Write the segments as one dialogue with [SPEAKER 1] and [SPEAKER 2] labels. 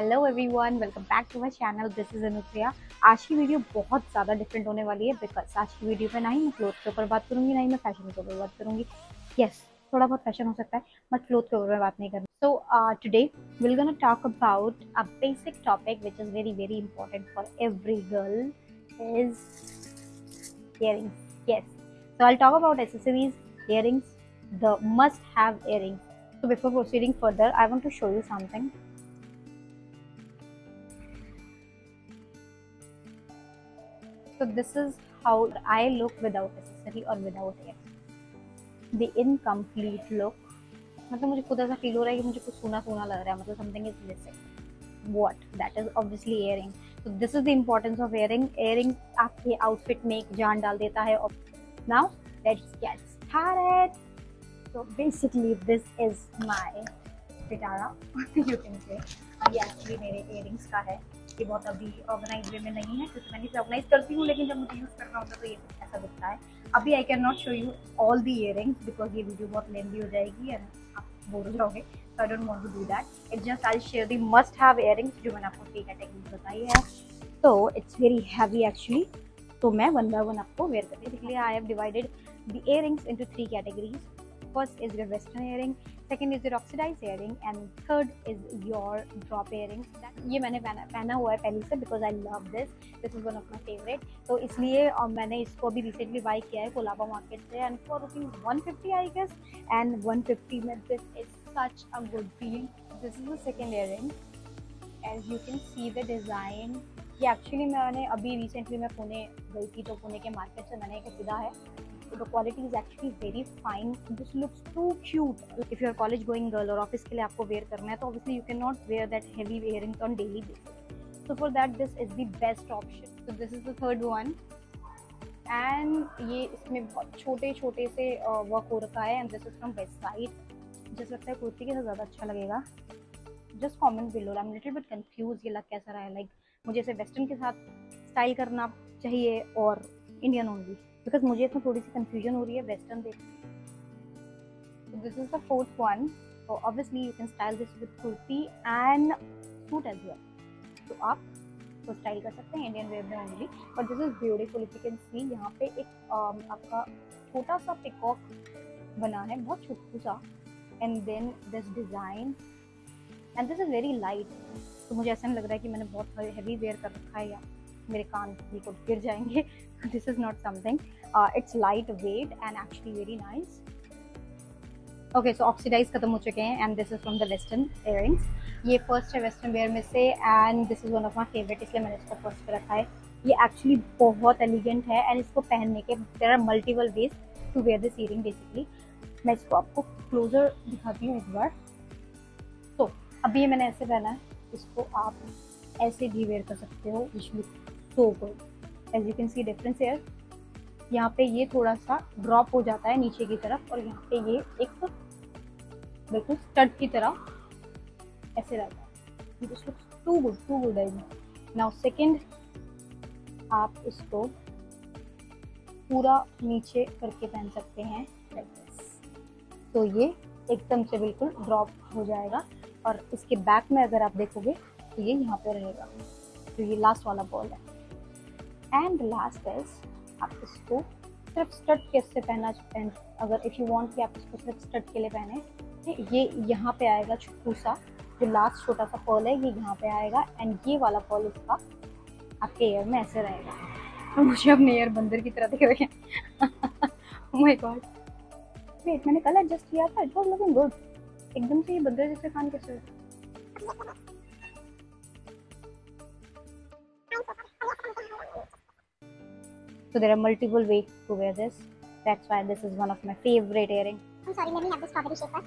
[SPEAKER 1] Hello everyone, welcome back to my channel. This is Anupriya. आज की video बहुत ज़्यादा डिफरेंट होने वाली है बिकॉज आज की वीडियो पे ना ही मैं क्लोथ के ऊपर बात करूंगी, ना ही मैं फैशन के ऊपर बात करूंगी। यस, थोड़ा बहुत फैशन हो सकता है बट क्लोथ के ऊपर मैं बात नहीं करूँगी। So today we're gonna talk about a basic topic which is very important for every girl is earrings. Yes, so I'll talk about accessories, earrings, the must have earrings. So before proceeding further, I want to show you something. So this is how I look without accessory or without earring. The incomplete look. मतलब मुझे खुद ऐसा feel हो रहा है कि मुझे कुछ सूना सूना लग रहा है, मतलब something is missing. What? That is obviously earring. So this is the importance of earring. Earring आपके outfit में एक जान डाल देता है. Now let's get started. So basically this is my Pitara you can say. ये एक्चुअली मेरे earrings का है. ये बहुत अभी ऑर्गेनाइज वे में नहीं है क्योंकि मैं इसे ऑर्गेनाइज करती हूँ, लेकिन जब मुझे यूज़ करना होता है तो ये ऐसा दिखता है। अभी I can not show you all the earrings because ये वीडियो बहुत लेंदी हो जाएगी एंड आप बोर हो जाओगे, so I don't want to do that. It's just I share the must have earrings जो मैंने आपको 3 कैटेगरीज बताई है। तो इट्स वेरी हैवी एक्चुअली, तो मैं वन बाय वन आपको वेयर करती हूँ। I have divided the earrings into 3 categories. First is your western earring, second is your oxidized earring, and third is your drop earring. ये मैंने पहना हुआ है पहले से because I love this. This is one of my favorite. तो इसलिए मैंने इसको अभी recently buy किया है कोलाबा मार्केट से and for rupees 150 I guess, and 150 में this is such a good deal. This is the second earring. As you can see the design. ये actually मैंने अभी recently मैं पुणे गई थी तो पुणे के मार्केट से मैंने एक खरीदा है। The quality is actually very fine. This looks too cute. If you're a college going girl और ऑफिस के लिए आपको वेयर करना है तो obviously you cannot wear that heavy earrings on daily basis. So for that this is the best option. So this is the third one. And ये इसमें बहुत छोटे छोटे से वर्क हो रखा है and this is from west side. जैसे लगता है कुर्ती के साथ ज़्यादा अच्छा लगेगा। Just comment below. I'm little bit confused ये लग कैसा रहा है। Like मुझे इसे वेस्टर्न के साथ स्टाइल करना चाहिए और इंडियन ओनली, बिकॉज मुझे इसमें थोड़ी सी कंफ्यूजन हो रही है वेस्टर्न देख। This is the fourth one. So obviously you can style this with kurti and suit as well. तो आप तो स्टाइल कर सकते हैं इंडियन वेयर में only, but this is beautiful. If you can see यहाँ पे एक आपका छोटा सा पिकॉक बना है, बहुत छोटू सा, and then this design and this is very light. तो मुझे ऐसा नहीं लग रहा है कि मैंने बहुत हैवी वेयर कर रखा है या मेरे कान बिल्कुल गिर जाएंगे। This is not something, it's light weight and actually very nice. Okay, so oxidise खत्म हो चुके हैं and this is from the western earrings. ये फर्स्ट है वेस्टर्न वेयर में से and this is one of my favourite, इसलिए मैंने इसको फर्स्ट पे रखा है। ये एक्चुअली बहुत एलिगेंट है एंड इसको पहनने के there are multiple ways to wear this earring. Basically मैं इसको आपको क्लोजर दिखाती हूँ एक बार। तो अभी ये मैंने ऐसे पहना है, इसको आप ऐसे भी वेयर कर सकते हो, which look so good. As you can see difference here, यहाँ पे ये थोड़ा सा ड्रॉप हो जाता है नीचे की तरफ और यहाँ पे ये एक बिल्कुल स्टड की तरह ऐसे रहता है। This looks too good I know. Now second, आप इसको पूरा नीचे करके पहन सकते हैं लाइक दिस। तो ये एकदम से बिल्कुल ड्रॉप हो जाएगा और इसके बैक में अगर आप देखोगे तो ये यहाँ पे रहेगा। तो ये लास्ट वाला बॉल है एंड लास्ट इज आप इसको सिर्फ स्टड के से पहनना चाहते हैं। अगर इफ़ यू वांट कि आप इसको सिर्फ स्टड के लिए पहने, ये यहाँ पे आएगा छोटू सा, जो लास्ट छोटा सा पर्ल है ये यहाँ पे आएगा एंड ये वाला पर्ल इसका आपके ईयर में ऐसे रहेगा। तो मुझे अपने ईयर बंदर की तरह दिख रहे हैं। ओह माय गॉड, वेट, मैंने कल एडजस्ट किया था, इट वाज लुकिंग गुड। एकदम से ये बंदर जैसे कान कैसे हुए? So there are multiple ways to wear this. That's why this is one of my favorite earrings.
[SPEAKER 2] I'm sorry, let me have the strawberry shaper.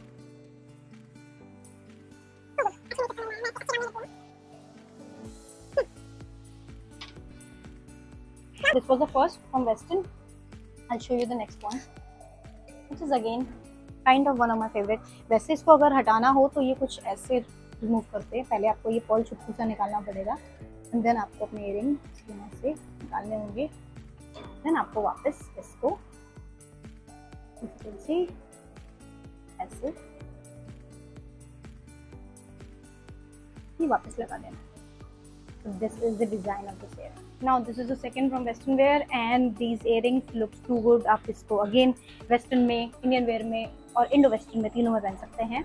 [SPEAKER 1] This was the first from Western. I'll show you the next one, which is again kind of one of my favorite. वैसे इसको अगर हटाना हो तो ये कुछ ऐसे remove करते हैं। पहले आपको ये पर्ल छुट्टू सा निकालना पड़ेगा एंड देन आपको अपने इयरिंग यहाँ से निकालने होंगे। देन आपको वापस इसको ऐसे ही वापस लगा देना है। So this is the design of this earring. Now this is the second from western wear and these earrings looks too good. आप इसको again western में, Indian wear में और इंडो वेस्टर्न में तीनों में पहन सकते हैं।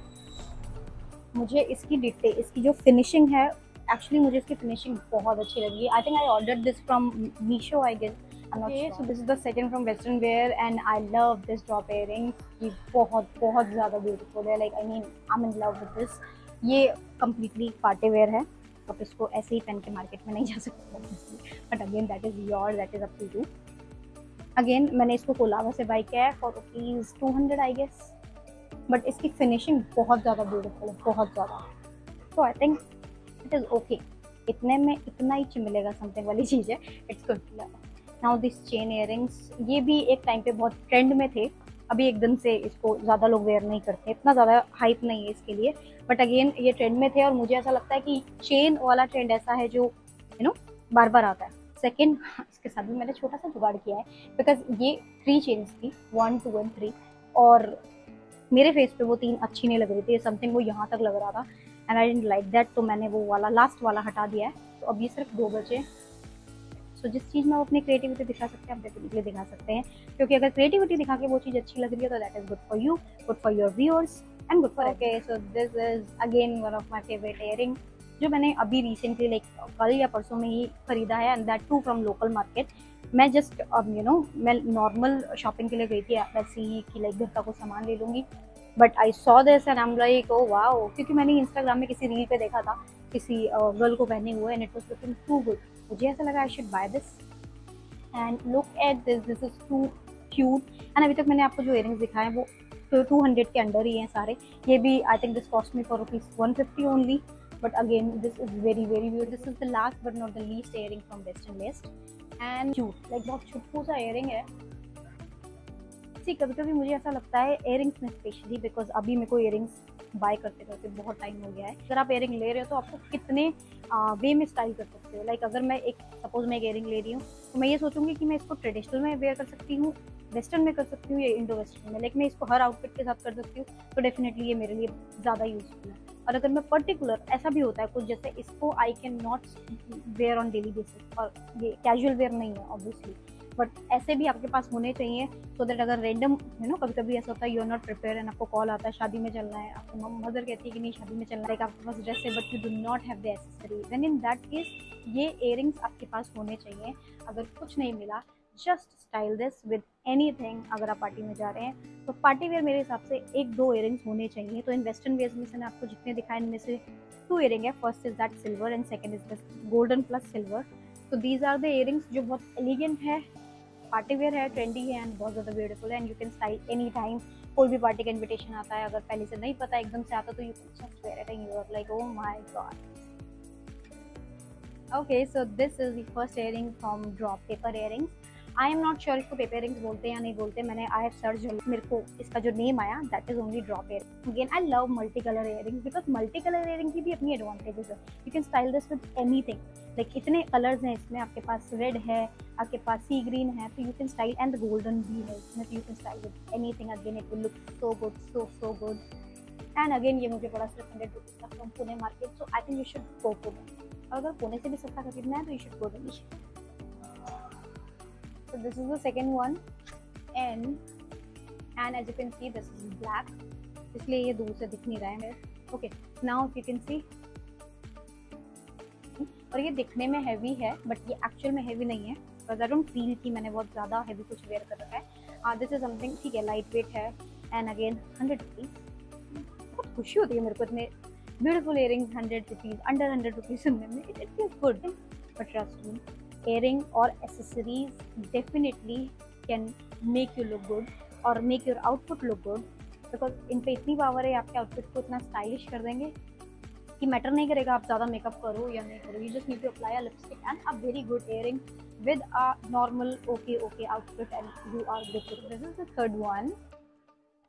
[SPEAKER 1] मुझे इसकी डिटेल, इसकी जो फिनिशिंग है, एक्चुअली मुझे इसकी फिनिशिंग बहुत अच्छी लगी। I think I order this from Meesho I guess. Okay, so this is the second from western wear and I love this drop earrings. ये बहुत ज़्यादा beautiful है, like I mean I'm in love with this. ये completely party wear है, आप इसको ऐसे ही पहन के मार्केट में नहीं जा सकते, but again that is your, that is up to you. Again मैंने इसको कोलाबा से बाई किया है for rupees 200 I guess, but इसकी फिनिशिंग बहुत ज़्यादा ब्यूटीफुल है, बहुत ज़्यादा। तो I think it is okay, इतने में इतना ही मिलेगा समथिंग वाली चीज़ है, it's good. Now this chain earrings, ये भी एक टाइम पे बहुत ट्रेंड में थे, अभी एकदम से इसको ज़्यादा लोग वेयर नहीं करते, इतना ज़्यादा हाइप नहीं है इसके लिए, बट अगेन ये ट्रेंड में थे और मुझे ऐसा लगता है कि चेन वाला ट्रेंड ऐसा है जो बार बार आता है। सेकेंड, इसके साथ भी मैंने छोटा सा जुगाड़ किया है, बिकॉज ये 3 चेन्स थी, 1 2 and 3, और मेरे फेस पे वो 3 अच्छी नहीं लग रही थी, समथिंग वो यहाँ तक लग रहा था and I didn't like that, तो मैंने वो वाला लास्ट वाला हटा दिया है। तो अब ये सिर्फ 2 बचे। सो जिस चीज़ में आप अपनी क्रिएटिविटी दिखा सकते हैं, आप डेफिनेटली दिखा सकते हैं, क्योंकि अगर क्रिएटिविटी दिखा के वो चीज़ अच्छी लग रही है तो that is good for you, good for your viewers and good for. Okay, so this is again one of my favourite earring, जो मैंने अभी रिसेंटली लाइक कल या परसों में ही खरीदा है, and that too from local market. मैं जस्ट मैं नॉर्मल शॉपिंग के लिए गई थी ऐसे ही कि लाइक घर का कुछ सामान ले लूँगी, but I saw this and I am like oh wow, क्योंकि मैंने इंस्टाग्राम में किसी रील पे देखा था किसी गर्ल को पहने हुए and it was looking too good, मुझे ऐसा लगा I should buy this and look at this, this is too cute. And अभी तक मैंने आपको जो इयरिंग्स दिखाए वो 200 के अंडर ही हैं सारे, ये भी I think this cost me for ₹150 only, but again this is very very beautiful. This is the last but not the least earring from western list and cute, like बहुत छुटकू सा earring है। कभी कभी मुझे ऐसा लगता है इयरिंग्स में स्पेशली, बिकॉज अभी मेरे को इयरिंग्स बाय करते करते बहुत टाइम हो गया है, अगर आप इयरिंग ले रहे हो तो आपको कितने वे में स्टाइल कर सकते हो। लाइक अगर मैं सपोज मैं एक इयरिंग ले रही हूँ तो मैं ये सोचूंगी कि मैं इसको ट्रेडिशनल में वेयर कर सकती हूँ, वेस्टर्न में कर सकती हूँ या इंडो वेस्टर्न में, लेकिन मैं इसको हर आउटफिट के साथ कर सकती हूँ, तो डेफिनेटली ये मेरे लिए ज़्यादा यूजफुल है। और अगर मैं पर्टिकुलर, ऐसा भी होता है कुछ जैसे इसको I can not wear on daily basis, और ये कैजुअल वेयर नहीं है ऑब्वियसली, बट ऐसे भी आपके पास होने चाहिए सो दैट अगर रैंडम कभी कभी ऐसा होता है you are not prepare and आपको कॉल आता है शादी में चलना है, आपको मदर कहती है कि नहीं शादी में चलना है, आपके पास ड्रेस है but you do not have the accessory, then in that case ये इयरिंग्स आपके पास होने चाहिए। अगर कुछ नहीं मिला, just style this with anything. अगर आप पार्टी में जा रहे हैं तो पार्टी वेयर मेरे हिसाब से 1-2 इयरिंग्स होने चाहिए। तो इन वेस्टर्न वेयर में से आपको जितने दिखाए इनमें से 2 इयरिंग है, first is that silver and second is the golden plus silver. तो दीज आर द इयरिंग्स जो बहुत एलिगेंट है, पार्टी वेयर है, ट्रेंडी है एंड बहुत ज़्यादा ब्यूटीफुल है and you can style any time. कोई भी पार्टी का इन्विटेशन आता है, अगर पहले से नहीं पता एकदम से आता तो you can just wear it and you are like oh my god. Okay, so this is the first earring from drop paper earrings. I am not sure इसको पेपर इयरिंग्स बोलते हैं या नहीं बोलते, मैंने आई हैव सर्च, मेरे को इसका जो नेम आया that is only drop earring. Again I love multi colour earrings because multi colour earring की भी अपनी एडवांटेजेस है, you can style this with anything. Like इतने कलर्स हैं इसमें, आपके पास रेड है, आपके पास सी ग्रीन है, तो you can style, and golden भी है इसमें, तो you can style with anything. Again it will look so good, so good. And again ये मुझे पड़ा सिर्फ 100 रुपीज़ का from Pune market, so I think you should go Pune. अगर पुणे से भी सस्ता खरीदना है तो you should go to Meesho. So this is the second one and as you can see this is black, इसलिए ये दूर से दिख नहीं रहा है मेरे। Okay, now if you can see, और ये दिखने में हैवी है बट ये एक्चुअल में हैवी नहीं है, बिकॉज आई डोंट फील कि मैंने बहुत ज़्यादा हैवी कुछ वेयर कर रखा है। दिस इज समथिंग, ठीक है, लाइट वेट है एंड अगेन 100 रुपीज़। बहुत खुशी होती है मेरे को इतने beautiful earrings 100 rupees, under 100 rupees सुनने में, it feels good. But trust me, earring or accessories definitely can make you look good और make your outfit look good, because इन पे इतनी पावर है, आपके आउटफिट को इतना स्टाइलिश कर देंगे कि मैटर नहीं करेगा आप ज़्यादा मेकअप करो या नहीं करो, you just need to apply a lipstick and a very good earring with a normal okay outfit and you are good to go. This is the third one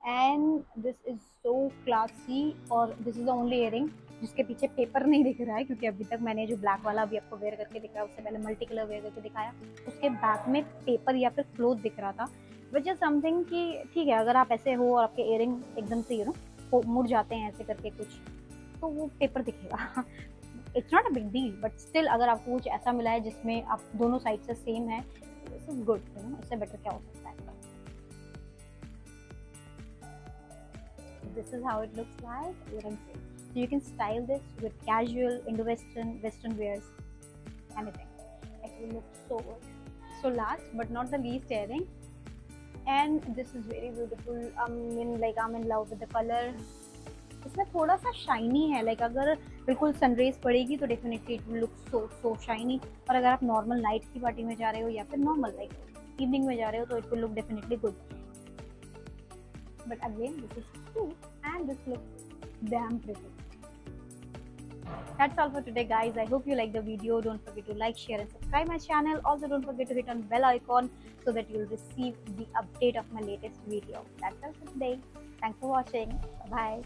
[SPEAKER 1] and this is so classy, और this is the only earring जिसके पीछे paper नहीं दिख रहा है, क्योंकि अभी तक मैंने जो ब्लैक वाला अभी आपको वेयर करके दिखाया, उससे पहले मल्टी कलर वेयर करके दिखाया, उसके बैक में पेपर या फिर क्लोथ दिख रहा था, विच इज समथिंग कि ठीक है, अगर आप ऐसे हो और आपके इयरिंग एकदम से मुड़ जाते हैं ऐसे करके कुछ, तो वो पेपर दिखेगा it's not a big deal, but still अगर आपको कुछ ऐसा मिला है जिसमें आप दोनों साइड से सेम है, this is good, you know, इससे बेटर क्या हो सकता है। This is how it looks like, you can see. So you can style this with casual, Indo-Western, Western wears, anything. It will look so good. So last but not the least, earring, and this is very beautiful. I'm in love with the color. इसमें थोड़ा सा shiny है, like अगर बिल्कुल sun rays पड़ेगी तो definitely it will look so shiny, और अगर आप नॉर्मल नाइट की पार्टी में जा रहे हो या फिर नॉर्मल लाइक इवनिंग में जा रहे हो तो it will look definitely good. But again, this is cute and this looks damn pretty. That's all for today, guys. I hope you like the video. Don't forget to like, share and subscribe my channel. Also, don't forget to hit on bell icon so that you'll receive the update of my latest video. That's all for today. Thanks for watching. Bye.